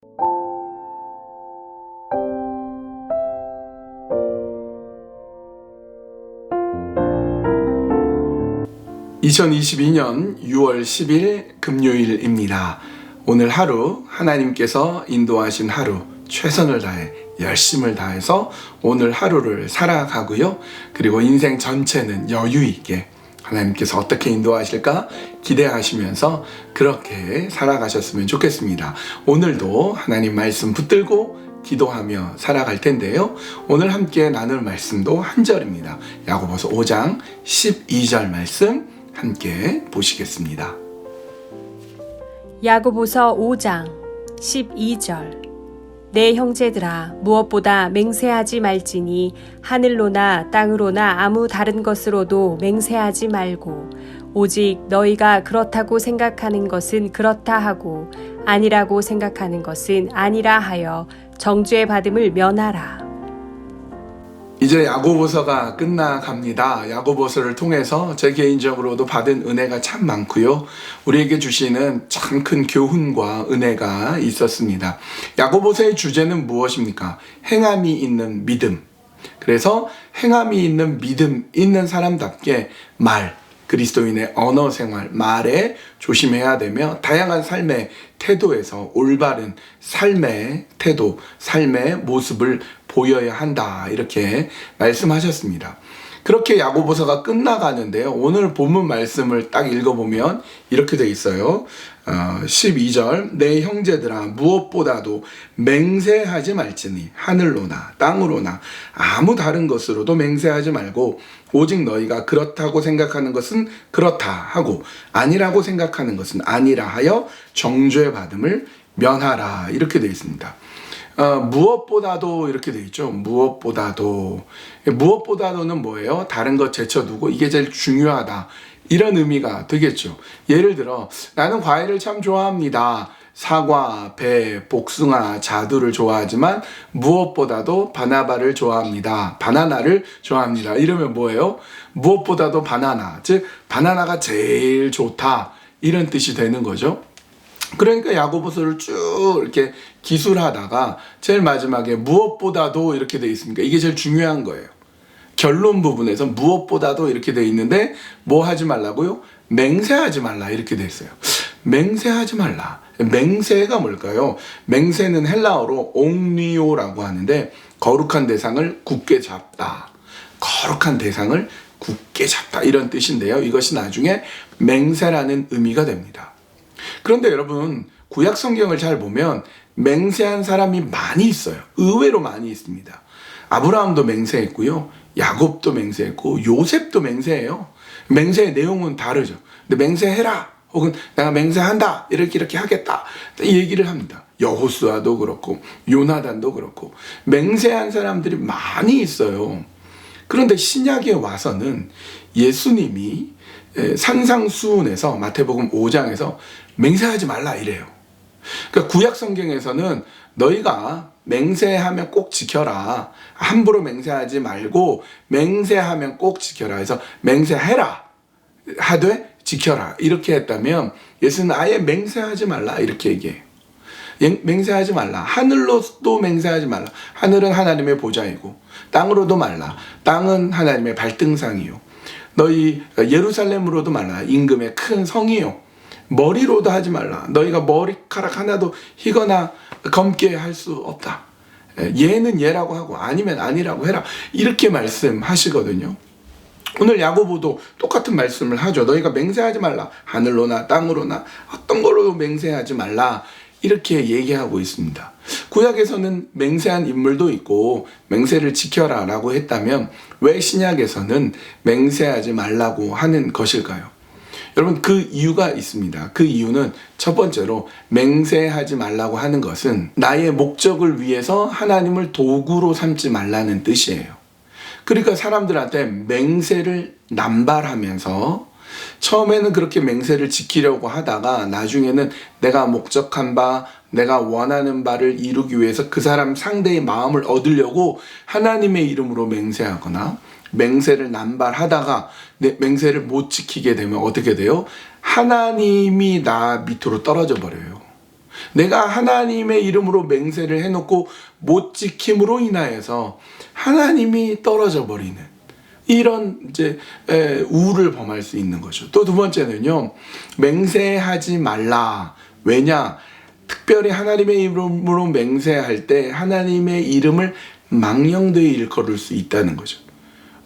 (2022년 6월 10일) 금요일입니다. 오늘 하루 하나님께서 인도하신 하루 최선을 다해 열심을 다해서 오늘 하루를 살아가고요. 그리고 인생 전체는 여유 있게 하나님께서 어떻게 인도하실까 기대하시면서 그렇게 살아가셨으면 좋겠습니다. 오늘도 하나님 말씀 붙들고 기도하며 살아갈 텐데요. 오늘 함께 나눌 말씀도 한 절입니다. 야고보서 5장 12절 말씀 함께 보시겠습니다. 야고보서 5장 12절 내 형제들아 무엇보다 맹세하지 말지니 하늘로나 땅으로나 아무 다른 것으로도 맹세하지 말고 오직 너희가 그렇다고 생각하는 것은 그렇다 하고 아니라고 생각하는 것은 아니라 하여 정죄 받음을 면하라. 이제 야고보서가 끝나갑니다. 야고보서를 통해서 제 개인적으로도 받은 은혜가 참 많고요. 우리에게 주시는 참 큰 교훈과 은혜가 있었습니다. 야고보서의 주제는 무엇입니까? 행함이 있는 믿음. 그래서 행함이 있는 믿음 있는 사람답게 그리스도인의 언어 생활, 말에 조심해야 되며 다양한 삶의 태도에서 올바른 삶의 태도, 삶의 모습을 보여야 한다. 이렇게 말씀하셨습니다. 그렇게 야고보서가 끝나가는데요. 오늘 본문 말씀을 딱 읽어보면 이렇게 돼 있어요. 12절 내 형제들아 무엇보다도 맹세하지 말지니 하늘로나 땅으로나 아무 다른 것으로도 맹세하지 말고 오직 너희가 그렇다고 생각하는 것은 그렇다 하고 아니라고 생각하는 것은 아니라 하여 정죄 받음을 면하라. 이렇게 되어 있습니다. 무엇보다도 이렇게 되어 있죠. 무엇보다도는 뭐예요? 다른 것 제쳐두고 이게 제일 중요하다. 이런 의미가 되겠죠. 예를 들어 나는 과일을 참 좋아합니다. 사과, 배, 복숭아, 자두를 좋아하지만 무엇보다도 바나나를 좋아합니다. 이러면 뭐예요? 무엇보다도 바나나, 즉 바나나가 제일 좋다. 이런 뜻이 되는 거죠. 그러니까 야고보서를 쭉 이렇게 기술하다가 제일 마지막에 무엇보다도 이렇게 돼 있습니까? 이게 제일 중요한 거예요. 결론 부분에서 무엇보다도 이렇게 돼 있는데 뭐 하지 말라고요? 맹세하지 말라 이렇게 돼 있어요. 맹세하지 말라. 맹세가 뭘까요? 맹세는 헬라어로 옹리오라고 하는데 거룩한 대상을 굳게 잡다. 이런 뜻인데요. 이것이 나중에 맹세라는 의미가 됩니다. 그런데 여러분 구약 성경을 잘 보면 맹세한 사람이 많이 있어요. 의외로 많이 있습니다. 아브라함도 맹세했고요. 야곱도 맹세했고 요셉도 맹세해요. 맹세의 내용은 다르죠. 근데 맹세해라 혹은 내가 맹세한다 이렇게 하겠다 이 얘기를 합니다. 여호수아도 그렇고 요나단도 그렇고 맹세한 사람들이 많이 있어요. 그런데 신약에 와서는 예수님이 산상수훈에서 마태복음 5장에서 맹세하지 말라 이래요. 그러니까 구약 성경에서는 너희가 맹세하면 꼭 지켜라. 함부로 맹세하지 말고 맹세하면 꼭 지켜라. 그래서 맹세해라. 하되 지켜라. 이렇게 했다면 예수는 아예 맹세하지 말라. 이렇게 얘기해요. 맹세하지 말라. 하늘로도 맹세하지 말라. 하늘은 하나님의 보좌이고 땅으로도 말라. 땅은 하나님의 발등상이요. 너희 예루살렘으로도 말라. 임금의 큰 성이요. 머리로도 하지 말라. 너희가 머리카락 하나도 희거나 검게 할 수 없다. 예는 예라고 하고 아니면 아니라고 해라. 이렇게 말씀하시거든요. 오늘 야고보도 똑같은 말씀을 하죠. 너희가 맹세하지 말라. 하늘로나 땅으로나 어떤 걸로 맹세하지 말라. 이렇게 얘기하고 있습니다. 구약에서는 맹세한 인물도 있고 맹세를 지켜라 라고 했다면 왜 신약에서는 맹세하지 말라고 하는 것일까요? 여러분 그 이유가 있습니다. 그 이유는 첫 번째로 맹세하지 말라고 하는 것은 나의 목적을 위해서 하나님을 도구로 삼지 말라는 뜻이에요. 그러니까 사람들한테 맹세를 남발하면서 처음에는 그렇게 맹세를 지키려고 하다가 나중에는 내가 목적한 바, 내가 원하는 바를 이루기 위해서 그 사람 상대의 마음을 얻으려고 하나님의 이름으로 맹세하거나 맹세를 남발하다가 맹세를 못 지키게 되면 어떻게 돼요? 하나님이 나 밑으로 떨어져 버려요. 내가 하나님의 이름으로 맹세를 해놓고 못 지킴으로 인하여서 하나님이 떨어져 버리는 이런 이제 우를 범할 수 있는 거죠. 또 두 번째는요, 맹세하지 말라. 왜냐? 특별히 하나님의 이름으로 맹세할 때 하나님의 이름을 망령되이 일컬을 수 있다는 거죠.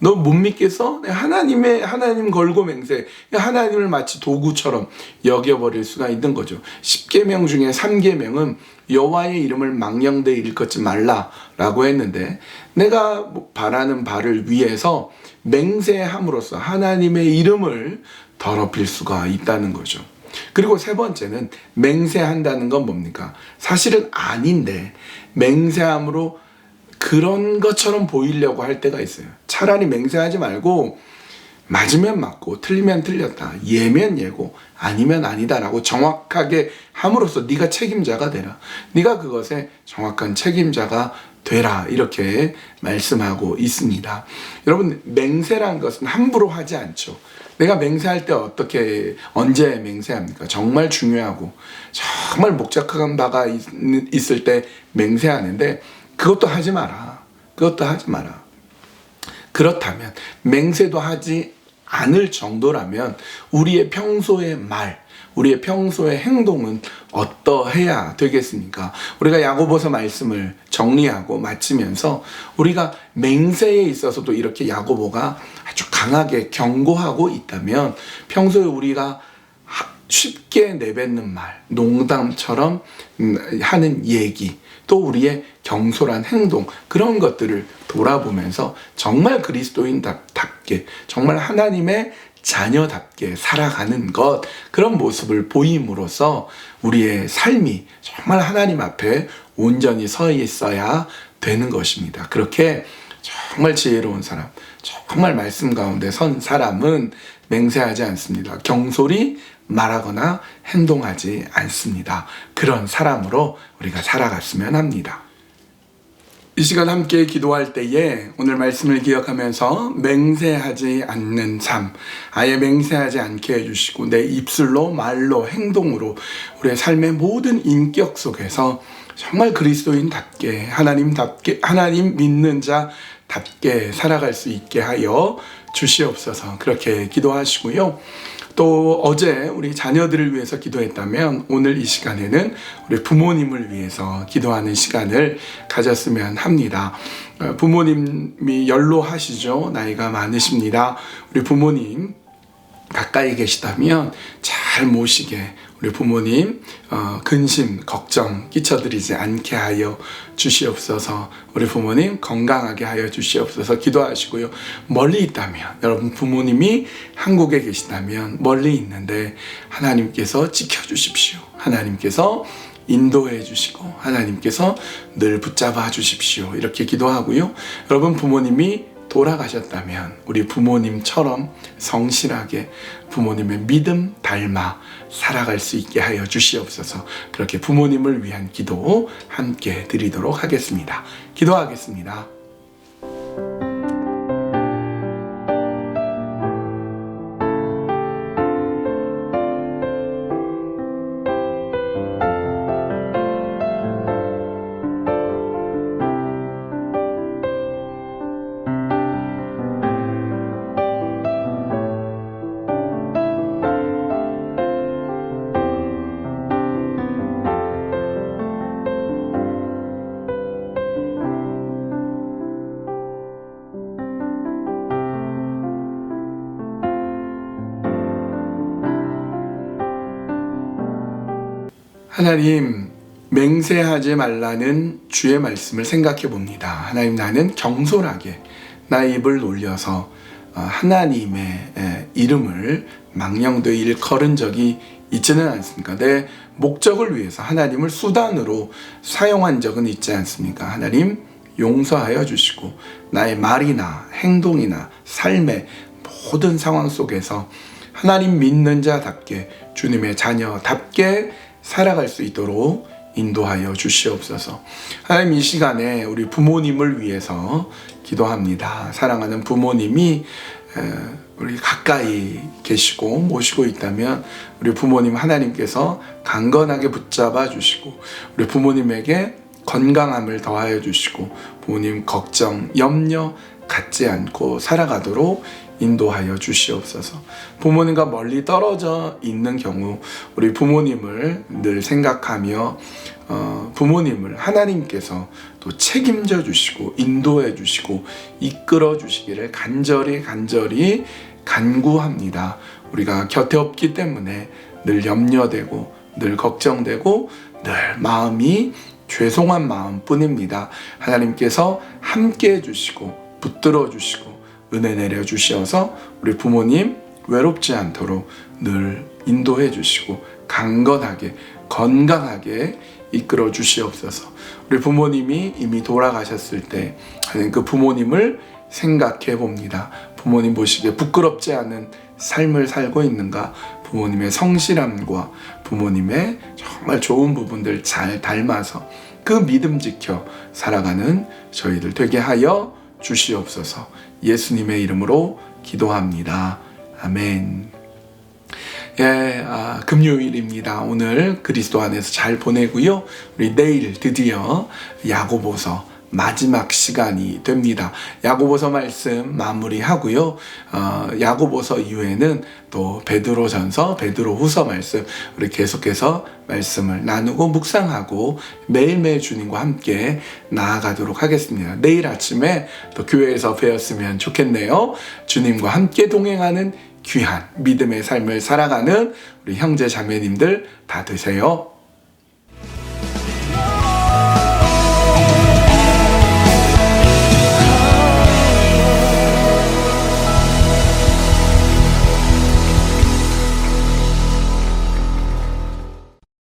너 못 믿겠어? 하나님 걸고 맹세. 하나님을 마치 도구처럼 여겨버릴 수가 있는 거죠. 10계명 중에 3계명은 여호와의 이름을 망령되이 일컫지 말라라고 했는데, 내가 바라는 바를 위해서 맹세함으로써 하나님의 이름을 더럽힐 수가 있다는 거죠. 그리고 세 번째는 맹세한다는 건 뭡니까? 사실은 아닌데 맹세함으로 그런 것처럼 보이려고 할 때가 있어요. 차라리 맹세하지 말고 맞으면 맞고 틀리면 틀렸다, 예면 예고, 아니면 아니다라고 정확하게 함으로써 네가 책임자가 되라, 네가 그것에 정확한 책임자가 되라, 이렇게 말씀하고 있습니다. 여러분, 맹세란 것은 함부로 하지 않죠. 내가 맹세할 때 언제 맹세합니까? 정말 중요하고 정말 목적한 바가 있을 때 맹세하는데, 그것도 하지 마라. 그렇다면, 맹세도 하지 않을 정도라면 우리의 평소의 말, 우리의 평소의 행동은 어떠해야 되겠습니까? 우리가 야고보서 말씀을 정리하고 마치면서 우리가 맹세에 있어서도 이렇게 야고보가 아주 강하게 경고하고 있다면, 평소에 우리가 쉽게 내뱉는 말, 농담처럼 하는 얘기, 또 우리의 경솔한 행동, 그런 것들을 돌아보면서 정말 그리스도인답게, 정말 하나님의 자녀답게 살아가는 것, 그런 모습을 보임으로써 우리의 삶이 정말 하나님 앞에 온전히 서 있어야 되는 것입니다. 그렇게 정말 지혜로운 사람, 정말 말씀 가운데 선 사람은 맹세하지 않습니다. 경솔히 말하거나 행동하지 않습니다. 그런 사람으로 우리가 살아갔으면 합니다. 이 시간 함께 기도할 때에 오늘 말씀을 기억하면서 맹세하지 않는 삶, 아예 맹세하지 않게 해주시고 내 입술로, 말로, 행동으로 우리의 삶의 모든 인격 속에서 정말 그리스도인답게, 하나님 믿는 자답게 살아갈 수 있게 하여 주시옵소서. 그렇게 기도하시고요. 또 어제 우리 자녀들을 위해서 기도했다면 오늘 이 시간에는 우리 부모님을 위해서 기도하는 시간을 가졌으면 합니다. 부모님이 연로하시죠? 나이가 많으십니다. 우리 부모님 가까이 계시다면 잘 모시게 우리 부모님 근심, 걱정 끼쳐드리지 않게 하여 주시옵소서. 우리 부모님 건강하게 하여 주시옵소서 기도하시고요. 멀리 있다면, 여러분 부모님이 한국에 계시다면 멀리 있는데 하나님께서 지켜주십시오. 하나님께서 인도해 주시고 하나님께서 늘 붙잡아 주십시오. 이렇게 기도하고요. 여러분 부모님이 돌아가셨다면 우리 부모님처럼 성실하게 부모님의 믿음 닮아 살아갈 수 있게 하여 주시옵소서. 그렇게 부모님을 위한 기도 함께 드리도록 하겠습니다. 기도하겠습니다. 하나님, 맹세하지 말라는 주의 말씀을 생각해 봅니다. 하나님, 나는 경솔하게 나의 입을 놀려서 하나님의 이름을 망령되이 일컬은 적이 있지는 않습니까? 내 목적을 위해서 하나님을 수단으로 사용한 적은 있지 않습니까? 하나님, 용서하여 주시고 나의 말이나 행동이나 삶의 모든 상황 속에서 하나님 믿는 자답게, 주님의 자녀답게 살아갈 수 있도록 인도하여 주시옵소서. 하나님, 이 시간에 우리 부모님을 위해서 기도합니다. 사랑하는 부모님이 우리 가까이 계시고 모시고 있다면 우리 부모님 하나님께서 강건하게 붙잡아 주시고 우리 부모님에게 건강함을 더하여 주시고 부모님 걱정, 염려 갖지 않고 살아가도록 인도하여 주시옵소서. 부모님과 멀리 떨어져 있는 경우 우리 부모님을 늘 생각하며 부모님을 하나님께서 또 책임져 주시고 인도해 주시고 이끌어 주시기를 간절히 간구합니다. 우리가 곁에 없기 때문에 늘 염려되고 늘 걱정되고 늘 마음이 죄송한 마음뿐입니다. 하나님께서 함께 해주시고 붙들어 주시고 은혜 내려 주시어서 우리 부모님 외롭지 않도록 늘 인도해 주시고 강건하게 건강하게 이끌어 주시옵소서. 우리 부모님이 이미 돌아가셨을 때 그 부모님을 생각해 봅니다. 부모님 보시기에 부끄럽지 않은 삶을 살고 있는가, 부모님의 성실함과 부모님의 정말 좋은 부분들 잘 닮아서 그 믿음 지켜 살아가는 저희들 되게 하여 주시옵소서. 예수님의 이름으로 기도합니다. 아멘. 금요일입니다. 오늘 그리스도 안에서 잘 보내고요. 우리 내일 드디어 야고보서 마지막 시간이 됩니다. 야고보서 말씀 마무리하고요. 야고보서 이후에는 또 베드로전서, 베드로후서 말씀 우리 계속해서 말씀을 나누고 묵상하고 매일매일 주님과 함께 나아가도록 하겠습니다. 내일 아침에 또 교회에서 뵈었으면 좋겠네요. 주님과 함께 동행하는 귀한 믿음의 삶을 살아가는 우리 형제 자매님들 다 되세요.